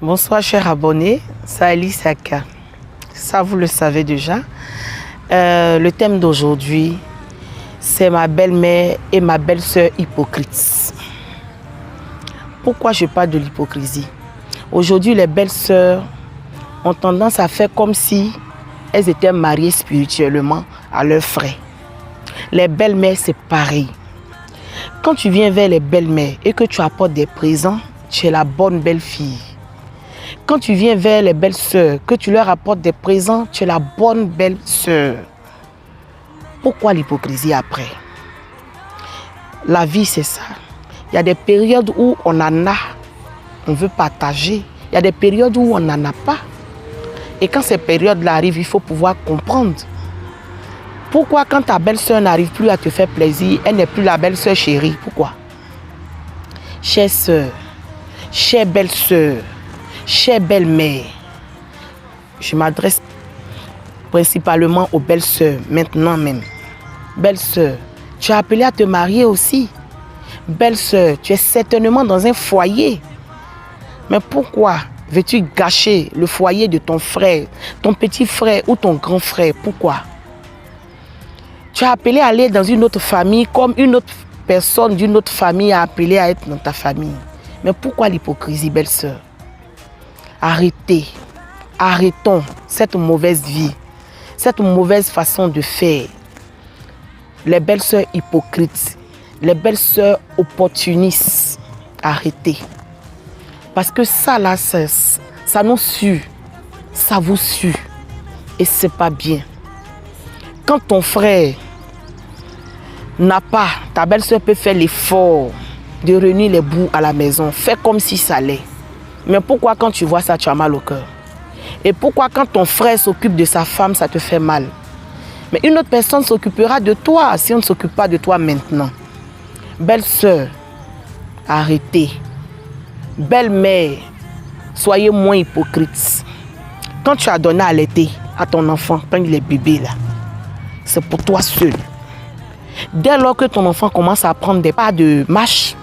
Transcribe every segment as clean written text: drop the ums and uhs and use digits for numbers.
Bonsoir chers abonnés, c'est Alice Saka. Ça vous le savez déjà. Le thème d'aujourd'hui, c'est ma belle-mère et ma belle-sœur hypocrites. Pourquoi je parle de l'hypocrisie? Aujourd'hui, les belles-sœurs ont tendance à faire comme si elles étaient mariées spirituellement à leurs frères. Les belles-mères, c'est pareil. Quand tu viens vers les belles-mères et que tu apportes des présents, tu es la bonne belle-fille. Quand tu viens vers les belles-sœurs, que tu leur apportes des présents, tu es la bonne belle-sœur. Pourquoi l'hypocrisie après? La vie, c'est ça. Il y a des périodes où on en a, on veut partager. Il y a des périodes où on n'en a pas. Et quand ces périodes-là arrivent, il faut pouvoir comprendre. Pourquoi quand ta belle-sœur n'arrive plus à te faire plaisir, elle n'est plus la belle-sœur chérie? Pourquoi? Chère sœur, chère belle-sœur, chère belle-mère, je m'adresse principalement aux belles-sœurs, maintenant même. Belle-sœur, tu es appelée à te marier aussi. Belle-sœur, tu es certainement dans un foyer. Mais pourquoi veux-tu gâcher le foyer de ton frère, ton petit frère ou ton grand frère? Pourquoi? Tu es appelé à aller dans une autre famille comme une autre personne d'une autre famille a appelé à être dans ta famille. Mais pourquoi l'hypocrisie, belle-sœur? Arrêtez, arrêtons cette mauvaise vie, cette mauvaise façon de faire. Les belles-sœurs hypocrites, les belles-sœurs opportunistes, arrêtez. Parce que ça là, ça nous sue, ça vous sue et c'est pas bien. Quand ton frère n'a pas, ta belle-sœur peut faire l'effort de réunir les bouts à la maison, fais comme si ça allait. Mais pourquoi quand tu vois ça, tu as mal au cœur? Et pourquoi quand ton frère s'occupe de sa femme, ça te fait mal? Mais une autre personne s'occupera de toi si on ne s'occupe pas de toi maintenant. Belle-sœur, arrêtez. Belle-mère, soyez moins hypocrite. Quand tu as donné à allaiter à ton enfant, quand il est bébé là, c'est pour toi seul. Dès lors que ton enfant commence à prendre des pas de marche,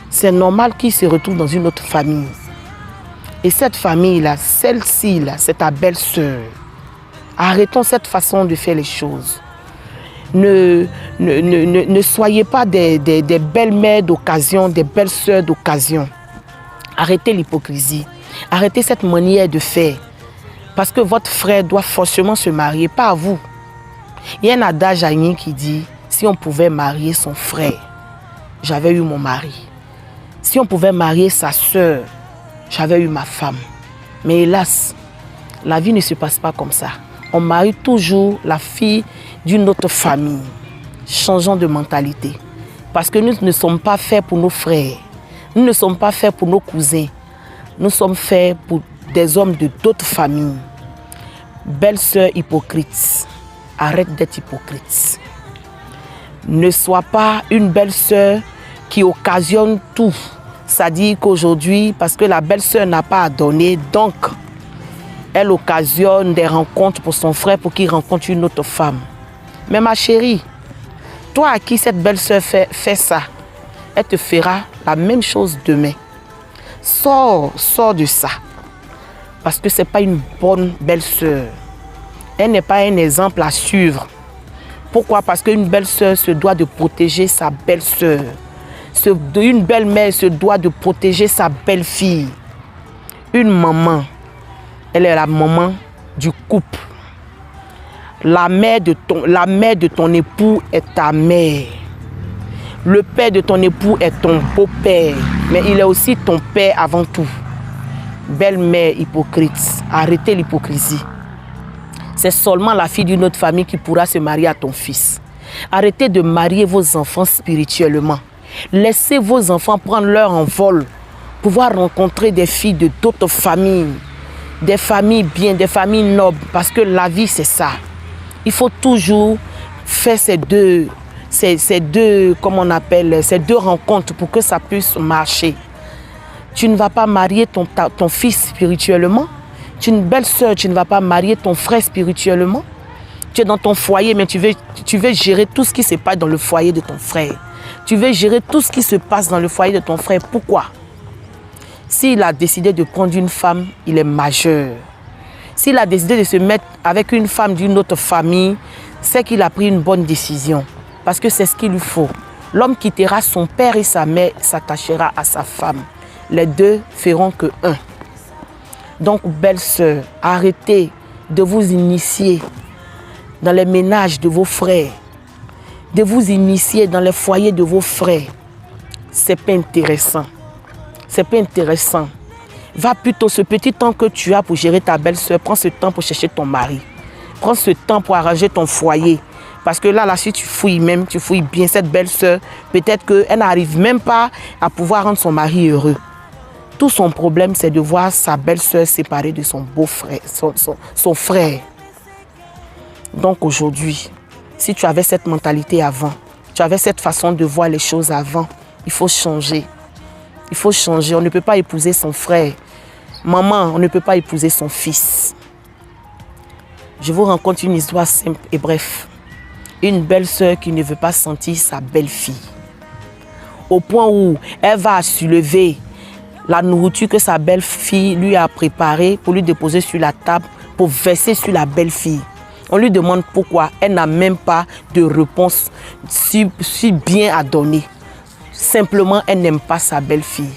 c'est normal qu'il se retrouve dans une autre famille. Et cette famille-là, celle-ci, là, c'est ta belle-sœur. Arrêtons cette façon de faire les choses. Ne soyez pas des belles-mères d'occasion, des belles-sœurs d'occasion. Arrêtez l'hypocrisie. Arrêtez cette manière de faire. Parce que votre frère doit forcément se marier, pas à vous. Il y a un adage haïtien qui dit, si on pouvait marier son frère, j'avais eu mon mari. Si on pouvait marier sa sœur, j'avais eu ma femme. Mais hélas, la vie ne se passe pas comme ça. On marie toujours la fille d'une autre famille. Changeons de mentalité. Parce que nous ne sommes pas faits pour nos frères. Nous ne sommes pas faits pour nos cousins. Nous sommes faits pour des hommes de d'autres familles. Belle-sœur hypocrite, arrête d'être hypocrite. Ne sois pas une belle-sœur qui occasionne tout. C'est-à-dire qu'aujourd'hui, parce que la belle-sœur n'a pas à donner, donc elle occasionne des rencontres pour son frère pour qu'il rencontre une autre femme. Mais ma chérie, toi à qui cette belle-sœur fait ça, elle te fera la même chose demain. Sors de ça. Parce que ce n'est pas une bonne belle-sœur. Elle n'est pas un exemple à suivre. Pourquoi? Parce qu'une belle-sœur se doit de protéger sa belle-sœur. Une belle-mère se doit de protéger sa belle-fille. Une maman, elle est la maman du couple. La mère de ton époux est ta mère. Le père de ton époux est ton beau-père. Mais il est aussi ton père avant tout. Belle-mère hypocrite, arrêtez l'hypocrisie. C'est seulement la fille d'une autre famille qui pourra se marier à ton fils. Arrêtez de marier vos enfants spirituellement. Laissez vos enfants prendre leur envol, pouvoir rencontrer des filles de d'autres familles, des familles bien, des familles nobles, parce que la vie c'est ça. Il faut toujours faire ces deux rencontres pour que ça puisse marcher. Tu ne vas pas marier ton fils spirituellement. Tu es une belle sœur, tu ne vas pas marier ton frère spirituellement. Tu es dans ton foyer, mais tu veux gérer tout ce qui se passe dans le foyer de ton frère. Tu veux gérer tout ce qui se passe dans le foyer de ton frère. Pourquoi? S'il a décidé de prendre une femme, il est majeur. S'il a décidé de se mettre avec une femme d'une autre famille, c'est qu'il a pris une bonne décision. Parce que c'est ce qu'il lui faut. L'homme quittera son père et sa mère, s'attachera à sa femme. Les deux feront que un. Donc, belle-sœur, arrêtez de vous initier dans les ménages de vos frères, de vous initier dans les foyers de vos frères. C'est pas intéressant. C'est pas intéressant. Va plutôt ce petit temps que tu as pour gérer ta belle-sœur, prends ce temps pour chercher ton mari. Prends ce temps pour arranger ton foyer. Parce que là, si tu fouilles même, tu fouilles bien cette belle-sœur, peut-être qu'elle n'arrive même pas à pouvoir rendre son mari heureux. Tout son problème, c'est de voir sa belle-sœur séparée de son beau-frère, son frère. Donc aujourd'hui, si tu avais cette mentalité avant, tu avais cette façon de voir les choses avant, il faut changer. Il faut changer. On ne peut pas épouser son frère. Maman, on ne peut pas épouser son fils. Je vous raconte une histoire simple et bref. Une belle-sœur qui ne veut pas sentir sa belle-fille. Au point où elle va soulever la nourriture que sa belle-fille lui a préparée pour lui déposer sur la table, pour verser sur la belle-fille. On lui demande pourquoi. Elle n'a même pas de réponse si bien à donner. Simplement, elle n'aime pas sa belle-fille.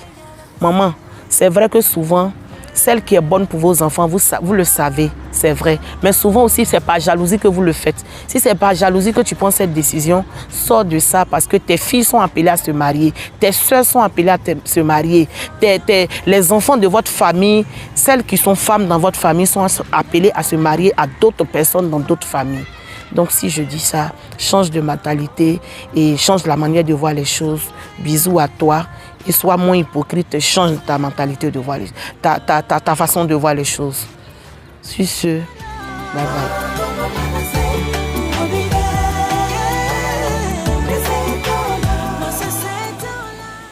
Maman, c'est vrai que souvent, celle qui est bonne pour vos enfants, vous le savez, c'est vrai. Mais souvent aussi, c'est par jalousie que vous le faites. Si c'est par jalousie que tu prends cette décision, sors de ça parce que tes filles sont appelées à se marier. Tes soeurs sont appelées à se marier. Les enfants de votre famille, celles qui sont femmes dans votre famille, sont appelées à se marier à d'autres personnes dans d'autres familles. Donc si je dis ça, change de mentalité et change la manière de voir les choses. Bisous à toi et sois moins hypocrite, change ta mentalité de voir ta façon de voir les choses. Sur ce, bye bye.